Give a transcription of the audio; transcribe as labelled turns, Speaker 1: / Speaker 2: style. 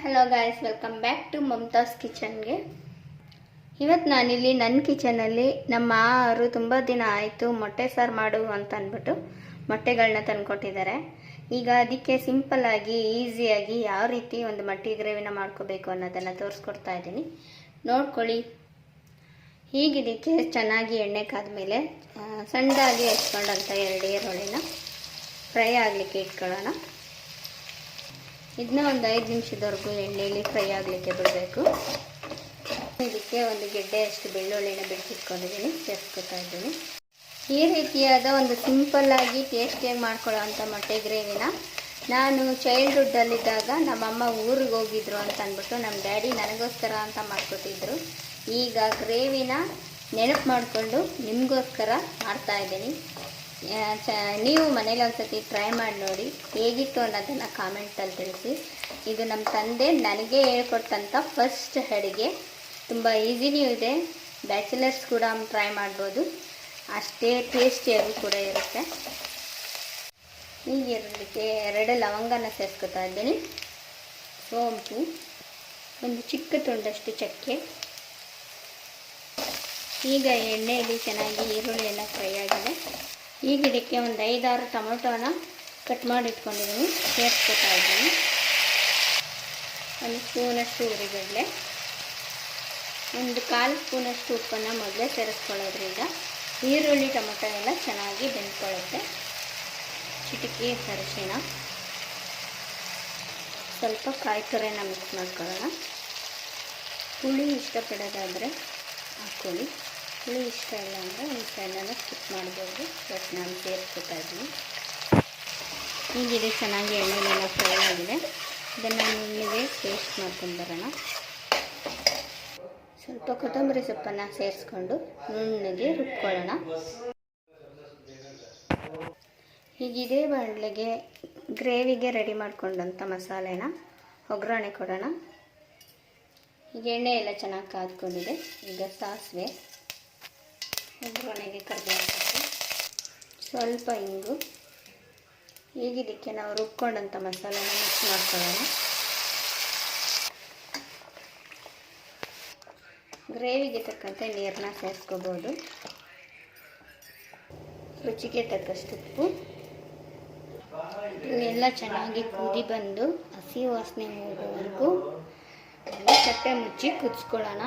Speaker 1: Hello guys, welcome back to Mamata's ಕಿಚನ್ಗೆ. ಇವತ್ತು ನಾನಿಲ್ಲಿ ನನ್ನ ಕಿಚನಲ್ಲಿ ನಮ್ಮ ಅವರು ತುಂಬ ದಿನ ಆಯಿತು ಮೊಟ್ಟೆ ಸಾರು ಮಾಡು ಅಂತ ಅಂದ್ಬಿಟ್ಟು ಮೊಟ್ಟೆಗಳನ್ನ ತಂದುಕೊಟ್ಟಿದ್ದಾರೆ. ಈಗ ಅದಕ್ಕೆ ಸಿಂಪಲ್ಲಾಗಿ ಈಸಿಯಾಗಿ ಯಾವ ರೀತಿ ಒಂದು ಮೊಟ್ಟೆ ಗ್ರೇವಿನ ಮಾಡ್ಕೋಬೇಕು ಅನ್ನೋದನ್ನು ತೋರಿಸ್ಕೊಡ್ತಾ ಇದ್ದೀನಿ, ನೋಡ್ಕೊಳ್ಳಿ. ಹೀಗಿದಕ್ಕೆ ಚೆನ್ನಾಗಿ ಎಣ್ಣೆ ಕಾದ್ಮೇಲೆ ಸಣ್ಣದಾಗಿ ಹೆಚ್ಕೊಂಡಂಥ 2 ಈರುಳ್ಳಿನ ಫ್ರೈ ಆಗಲಿಕ್ಕೆ ಇಟ್ಕೊಳ್ಳೋಣ. ಇದನ್ನ ಒಂದು 5 ನಿಮಿಷದವರೆಗೂ ಎಣ್ಣೆಯಲ್ಲಿ ಫ್ರೈ ಆಗಲಿಕ್ಕೆ ಬಿಡಬೇಕು. ಇದಕ್ಕೆ ಒಂದು ಗೆಡ್ಡೆಯಷ್ಟು ಬೆಳ್ಳುಳ್ಳಿನ ಬಿಡಿಸಿಟ್ಕೊಂಡಿದ್ದೀನಿ, ಸೇರಿಸ್ಕೊತಾ ಇದ್ದೀನಿ. ಈ ರೀತಿಯಾದ ಒಂದು ಸಿಂಪಲ್ಲಾಗಿ ಟೇಸ್ಟಿಯಾಗಿ ಮಾಡ್ಕೊಳ್ಳೋ ಅಂಥ ಮೊಟ್ಟೆ ಗ್ರೇವಿನ ನಾನು ಚೈಲ್ಡ್ಹುಡ್ಡಲ್ಲಿದ್ದಾಗ ನಮ್ಮಮ್ಮ ಊರಿಗೆ ಹೋಗಿದ್ರು ಅಂತ ಅಂದ್ಬಿಟ್ಟು ನಮ್ಮ ಡ್ಯಾಡಿ ನನಗೋಸ್ಕರ ಅಂತ ಮಾಡಿಕೊಟ್ಟಿದ್ರು. ಈಗ ಗ್ರೇವಿನ ನೆನಪು ಮಾಡಿಕೊಂಡು ನಿಮಗೋಸ್ಕರ ಮಾಡ್ತಾಯಿದ್ದೀನಿ. ನೀವು ಮನೇಲಿ ಒಂದ್ಸತಿ ಟ್ರೈ ಮಾಡಿ ನೋಡಿ, ಹೇಗಿತ್ತು ಅನ್ನೋದನ್ನು ಕಾಮೆಂಟಲ್ಲಿ ತಿಳಿಸಿ. ಇದು ನಮ್ಮ ತಂದೆ ನನಗೆ ಹೇಳ್ಕೊಟ್ಟಂಥ ಫಸ್ಟ್ ಅಡುಗೆ. ತುಂಬ ಈಸಿನೂ ಇದೆ, ಬ್ಯಾಚುಲರ್ಸ್ ಕೂಡ ಟ್ರೈ ಮಾಡ್ಬೋದು, ಅಷ್ಟೇ ಟೇಸ್ಟಿಯಾಗಿ ಕೂಡ ಇರುತ್ತೆ. ಈಗಿರಲಿಕ್ಕೆ 2 ಲವಂಗನ ಸೇರಿಸ್ಕೊತಾ ಇದ್ದೀನಿ, ಸೋಂಪು, ಒಂದು ಚಿಕ್ಕ ತುಂಡಷ್ಟು ಚಕ್ಕೆ. ಈಗ ಎಣ್ಣೆಯಲ್ಲಿ ಚೆನ್ನಾಗಿ ಈರುಳ್ಳಿ ಎಲ್ಲ ಫ್ರೈ ಆಗಿದೆ. ಈಗ ಇದಕ್ಕೆ ಒಂದು 5-6 ಟೊಮೊಟೊನ ಕಟ್ ಮಾಡಿ ಇಟ್ಕೊಂಡಿದ್ದೀನಿ, ಸೇರಿಸ್ಕೊತಾ ಇದ್ದೀನಿ. ಒಂದು ಸ್ಪೂನಷ್ಟು ಉರಿಗಡಲೆ, ಒಂದು 1/4 ಸ್ಪೂನಷ್ಟು ಉಪ್ಪನ್ನು ಮೊದಲೇ ಸೇರಿಸ್ಕೊಳ್ಳೋದ್ರಿಂದ ಈರುಳ್ಳಿ ಟೊಮೊಟೊ ಎಲ್ಲ ಚೆನ್ನಾಗಿ ಬೆಂದ್ಕೊಳ್ಳುತ್ತೆ. ಚಿಟಿಕೆ ಅರಿಶಿಣ, ಸ್ವಲ್ಪ ಕಾಯಿ ತುರಿನ ಮಿಕ್ಸ್ ಮಾಡ್ಕೊಳ್ಳೋಣ. ಹುಳಿ ಇಷ್ಟಪಡೋದಾದರೆ ಹಾಕ್ಕೊಳ್ಳಿ, ಹುಳಿ ಇಷ್ಟ ಇಲ್ಲ ಅಂದರೆ ಒಂದು ಸಣ್ಣನ ಸ್ಕಿಪ್ ಮಾಡ್ಬೋದು, ಬಟ್ ನಾನು ಸೇರಿಸ್ಕೊತಾ ಇದ್ದೀನಿ. ಹೀಗಿದೆ ಚೆನ್ನಾಗಿ ಎಣ್ಣೆಲೆಲ್ಲ ಫ್ರೈ ಆಗಿದೆ. ಇದನ್ನು ನುಣ್ಣಗೆ ಪೇಸ್ಟ್ ಮಾಡ್ಕೊಂಡು ಬರೋಣ. ಸ್ವಲ್ಪ ಕೊತ್ತಂಬರಿ ಸೊಪ್ಪನ್ನು ಸೇರಿಸ್ಕೊಂಡು ನುಣ್ಣಗೆ ರುಬ್ಕೊಳ್ಳೋಣ. ಹೀಗಿದೆ ಬಾಣಲೆಗೆ ಗ್ರೇವಿಗೆ ರೆಡಿ ಮಾಡ್ಕೊಂಡಂಥ ಮಸಾಲೆನ ಒಗ್ಗರಣೆ ಕೊಡೋಣ. ಈಗ ಎಣ್ಣೆ ಎಲ್ಲ ಚೆನ್ನಾಗಿ ಕಾದ್ಕೊಂಡಿದೆ. ಈಗ ಸಾಸಿವೆ, ಒಗ್ಗರಣೆಗೆ ಕರಿಬೇವು, ಸ್ವಲ್ಪ ಇಂಗು. ಈಗ ಇದಕ್ಕೆ ನಾವು ರುಬ್ಕೊಂಡಂಥ ಮಸಾಲೆನ ಮಿಕ್ಸ್ ಮಾಡ್ಕೊಳ್ಳೋಣ. ಗ್ರೇವಿಗೆ ತಕ್ಕಂತೆ ನೀರನ್ನ ಸೇರಿಸ್ಕೋಬೋದು. ರುಚಿಗೆ ತಕ್ಕಷ್ಟು ಉಪ್ಪು. ಎಲ್ಲ ಚೆನ್ನಾಗಿ ಕುದಿ ಬಂದು ಹಸಿ ವಾಸನೆ ಹೋಗೋವರೆಗೂ ಚಟ್ಟೆ ಮುಚ್ಚಿ ಕುದಿಸ್ಕೊಳ್ಳೋಣ.